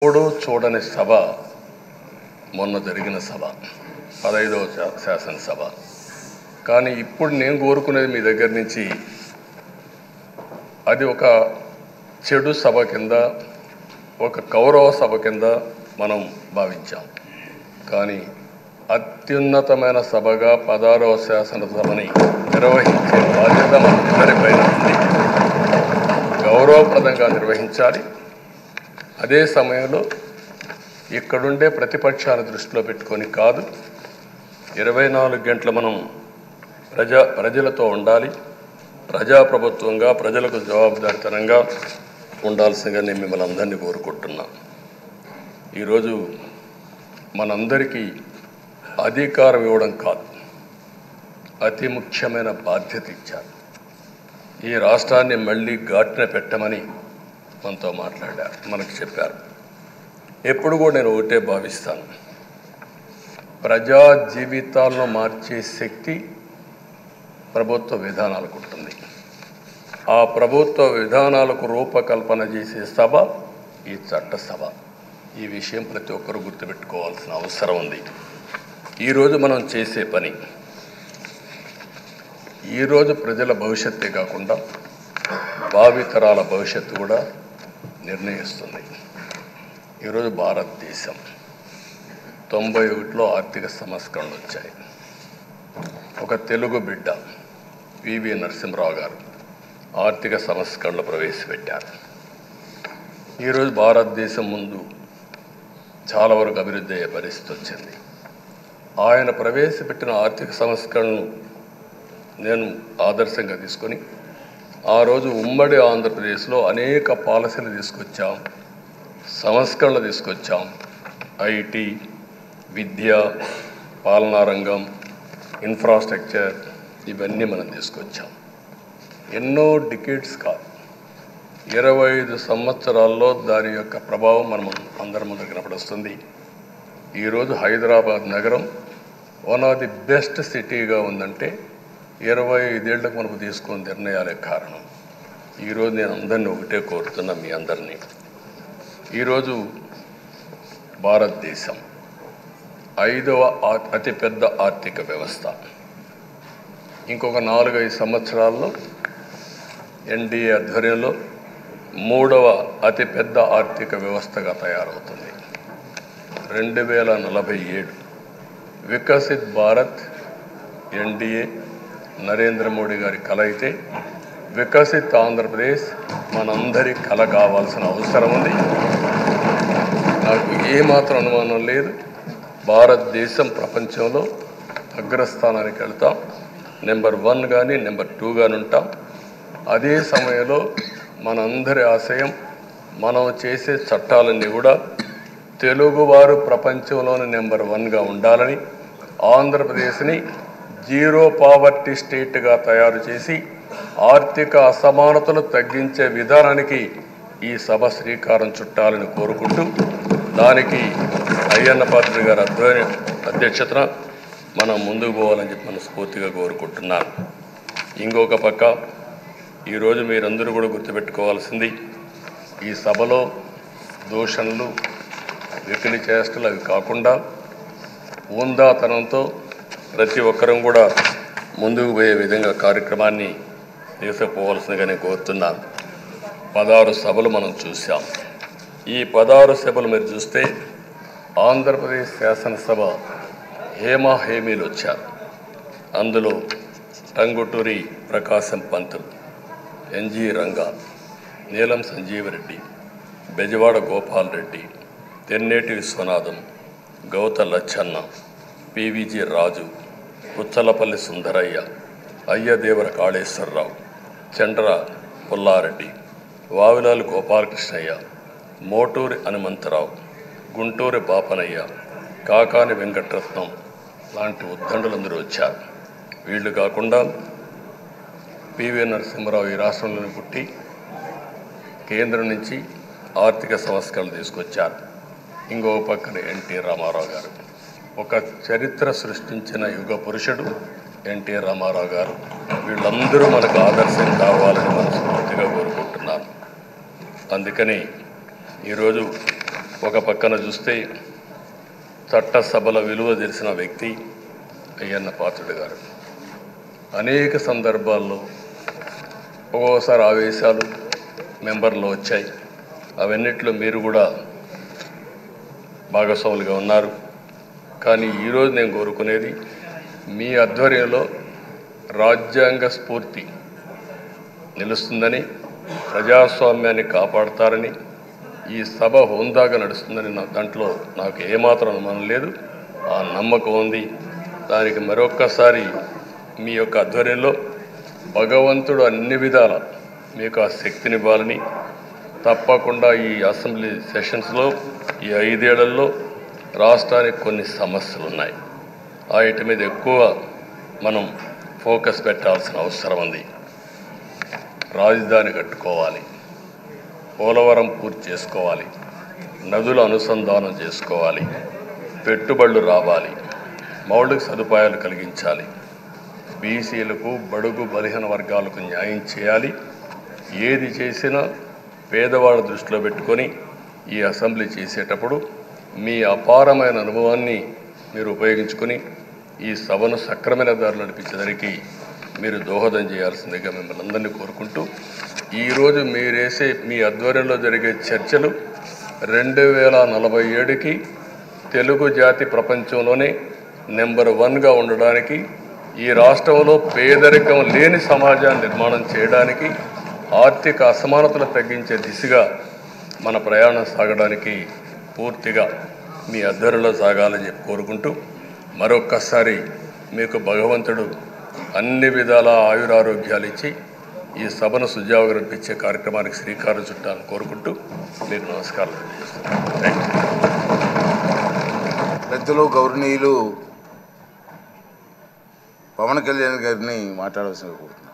ఎప్పుడూ చూడని సభ మొన్న జరిగిన సభ 15వ శాసనసభ. కానీ ఇప్పుడు నేను కోరుకునేది మీ దగ్గర నుంచి అది ఒక చెడు సభ కింద, ఒక కౌరవ సభ కింద మనం భావించాం. కానీ అత్యున్నతమైన సభగా 16వ శాసనసభని నిర్వహించే బాధ్యత మనందరిపైన ఉంది. గౌరవప్రదంగా నిర్వహించాలి. అదే సమయంలో ఇక్కడుండే ప్రతిపక్షాల దృష్టిలో పెట్టుకొని కాదు, 24 గంటలు మనం ప్రజలతో ఉండాలి. ప్రజాప్రభుత్వంగా ప్రజలకు జవాబుదారితనంగా ఉండాల్సిందిగా నేను మిమ్మల్ని అందరినీ కోరుకుంటున్నా. ఈరోజు మనందరికీ అధికారం ఇవ్వడం కాదు, అతి ముఖ్యమైన బాధ్యత ఇచ్చారు. ఈ రాష్ట్రాన్ని మళ్ళీ ఘాటున పెట్టమని మనతో మాట్లాడారు, మనకు చెప్పారు. ఎప్పుడు కూడా నేను ఒకటే భావిస్తాను, ప్రజా జీవితాలను మార్చే శక్తి ప్రభుత్వ విధానాలకు ఉంటుంది. ఆ ప్రభుత్వ విధానాలకు రూపకల్పన చేసే సభ ఈ చట్టసభ. ఈ విషయం ప్రతి ఒక్కరూ గుర్తుపెట్టుకోవాల్సిన అవసరం ఉంది. ఈరోజు మనం చేసే పని ఈరోజు ప్రజల భవిష్యత్తే కాకుండా భావితరాల భవిష్యత్తు కూడా నిర్ణయిస్తుంది. ఈరోజు భారతదేశం 91లో ఆర్థిక సంస్కరణలు వచ్చాయి. ఒక తెలుగు బిడ్డ పివి నరసింహరావు గారు ఆర్థిక సంస్కరణలు ప్రవేశపెట్టారు. ఈరోజు భారతదేశం ముందు చాలా వరకు అభివృద్ధి అయ్యే పరిస్థితి వచ్చింది. ఆయన ప్రవేశపెట్టిన ఆర్థిక సంస్కరణను నేను ఆదర్శంగా తీసుకొని ఆ రోజు ఉమ్మడి ఆంధ్రప్రదేశ్లో అనేక పాలసీలు తీసుకొచ్చాం, సంస్కరణలు తీసుకొచ్చాం. ఐటీ, విద్య, పాలనా రంగం, ఇన్ఫ్రాస్ట్రక్చర్ ఇవన్నీ మనం తీసుకొచ్చాం. ఎన్నో డికేడ్స్ కాదు, 25 సంవత్సరాల్లో దాని యొక్క ప్రభావం మనం అందరి ముందు కనపడుస్తుంది. ఈరోజు హైదరాబాద్ నగరం వన్ ఆఫ్ ది బెస్ట్ సిటీగా ఉందంటే 25 ఏళ్లకు మనకు తీసుకున్న నిర్ణయాలే కారణం. ఈరోజు నేను అందరినీ ఒకటే కోరుతున్నా, మీ అందరినీ, ఈరోజు భారతదేశం 5వ అతిపెద్ద ఆర్థిక వ్యవస్థ. ఇంకొక 4-5 సంవత్సరాల్లో ఎన్డీఏ ఆధ్వర్యంలో 3వ అతిపెద్ద ఆర్థిక వ్యవస్థగా తయారవుతుంది. 2047 వికసిత్ భారత్ ఎన్డీఏ నరేంద్ర మోడీ గారి కల అయితే, వికసిత్ ఆంధ్రప్రదేశ్ మనందరి కల కావాల్సిన అవసరం ఉంది. నాకు ఏమాత్రం అనుమానం లేదు, భారతదేశం ప్రపంచంలో అగ్రస్థానానికి వెళ్తాం. నెంబర్ 1 కానీ నెంబర్ 2 కానీ ఉంటాం. అదే సమయంలో మనందరి ఆశయం, మనం చేసే చట్టాలన్నీ కూడా తెలుగువారు ప్రపంచంలోని నెంబర్ 1గా ఉండాలని, ఆంధ్రప్రదేశ్ని జీరో పావర్టీ స్టేట్గా తయారు చేసి ఆర్థిక అసమానతలు తగ్గించే విధానానికి ఈ సభ శ్రీకారం చుట్టాలని కోరుకుంటూ, దానికి అయ్యన్న పాత్రుడు గారి అధ్యక్షతన మనం ముందుకు పోవాలని చెప్పి మనస్ఫూర్తిగా కోరుకుంటున్నాను. ఇంకొక పక్క ఈరోజు మీరందరూ కూడా గుర్తుపెట్టుకోవాల్సింది, ఈ సభలో దూషణలు, వెకిలి చేష్టలు అవి కాకుండా ఉందాతనంతో ప్రతి ఒక్కరం కూడా ముందుకు పోయే విధంగా కార్యక్రమాన్ని తీసుకుపోవాల్సిందిగా నేను కోరుతున్నాను. 16 సభలు మనం చూసాం. ఈ 16 సభలు మీరు చూస్తే ఆంధ్రప్రదేశ్ శాసనసభ హేమీలు వచ్చారు. అందులో టంగుటూరి ప్రకాశం పంతులు, ఎన్జి రంగా, నీలం సంజీవరెడ్డి, బెజవాడ గోపాల్ రెడ్డి, తెన్నేటి విశ్వనాథం, గౌత లచ్చన్న, పివిజి రాజు, పుచ్చలపల్లి సుందరయ్య, అయ్యదేవర కాళేశ్వరరావు, చండ్ర పుల్లారెడ్డి, వావిలాలు గోపాలకృష్ణయ్య, మోటూరి హనుమంతరావు, గుంటూరి బాపనయ్య, కాకాని వెంకటరత్నం లాంటి ఉద్దండులందరూ వచ్చారు. వీళ్ళు కాకుండా పివి నరసింహరావు ఈ రాష్ట్రంలోనే పుట్టి కేంద్రం నుంచి ఆర్థిక సంస్కరణలు తీసుకొచ్చారు. ఇంకో పక్కన ఎన్టీ రామారావు గారు, ఒక చరిత్ర సృష్టించిన యుగ పురుషుడు ఎన్టీ రామారావు గారు. వీళ్ళందరూ మనకు ఆదర్శం కావాలని మనస్ఫూర్తిగా కోరుకుంటున్నాను. అందుకని ఈరోజు ఒక పక్కన చూస్తే చట్టసభల విలువ తెలిసిన వ్యక్తి అయ్యన్న పాత్రుడు గారు. అనేక సందర్భాల్లో ఒక్కోసారి ఆవేశాలు మెంబర్లో వచ్చాయి. అవన్నిట్లో మీరు కూడా భాగస్వాములుగా ఉన్నారు. కానీ ఈరోజు నేను కోరుకునేది మీ ఆధ్వర్యంలో రాజ్యాంగ స్ఫూర్తి నిలుస్తుందని, ప్రజాస్వామ్యాన్ని కాపాడతారని, ఈ సభ హోందాగా నడుస్తుందని దాంట్లో నాకు ఏమాత్రం అనుమానం లేదు. ఆ నమ్మకం ఉంది. దానికి మరొక్కసారి మీ యొక్క ఆధ్వర్యంలో భగవంతుడు అన్ని విధాల మీకు ఆ శక్తినివ్వాలని, తప్పకుండా ఈ అసెంబ్లీ సెషన్స్లో ఈ 5 ఏళ్లలో రాష్ట్రానికి కొన్ని సమస్యలు ఉన్నాయి. వాటి మీద ఎక్కువ మనం ఫోకస్ పెట్టాల్సిన అవసరం ఉంది. రాజధాని కట్టుకోవాలి, పోలవరం పూర్తి చేసుకోవాలి, నదుల అనుసంధానం చేసుకోవాలి, పెట్టుబడులు రావాలి, మౌలిక సదుపాయాలు కలిగించాలి, బీసీలకు బడుగు బలహీన వర్గాలకు న్యాయం చేయాలి. ఏది చేసినా పేదవాళ్ళ దృష్టిలో పెట్టుకొని ఈ అసెంబ్లీ చేసేటప్పుడు మీ అపారమైన అనుభవాన్ని మీరు ఉపయోగించుకొని ఈ సభను సక్రమైన దారిలో నడిపించడానికి మీరు దోహదం చేయాల్సిందిగా మిమ్మల్ని అందరినీ కోరుకుంటూ, ఈరోజు మీరేసే మీ ఆధ్వర్యంలో జరిగే చర్చలు 2047కి తెలుగు జాతి ప్రపంచంలోనే నెంబర్ 1గా ఉండడానికి, ఈ రాష్ట్రంలో పేదరికం లేని సమాజాన్ని నిర్మాణం చేయడానికి, ఆర్థిక అసమానతలు తగ్గించే దిశగా మన ప్రయాణం సాగడానికి పూర్తిగా మీ ఆధ్వర్యంలో సాగాలని చెప్పి కోరుకుంటూ, మరొక్కసారి మీకు భగవంతుడు అన్ని విధాల ఆయురారోగ్యాలు ఇచ్చి ఈ సభను సుజావుగా నడిపించే కార్యక్రమానికి శ్రీకారం చుట్టాలని కోరుకుంటూ మీకు నమస్కారం తెలియజేస్తున్నాను. పెద్దలు గౌరవనీయులు పవన్ కళ్యాణ్ గారిని మాట్లాడవలసిందిగా కోరుతున్నాను.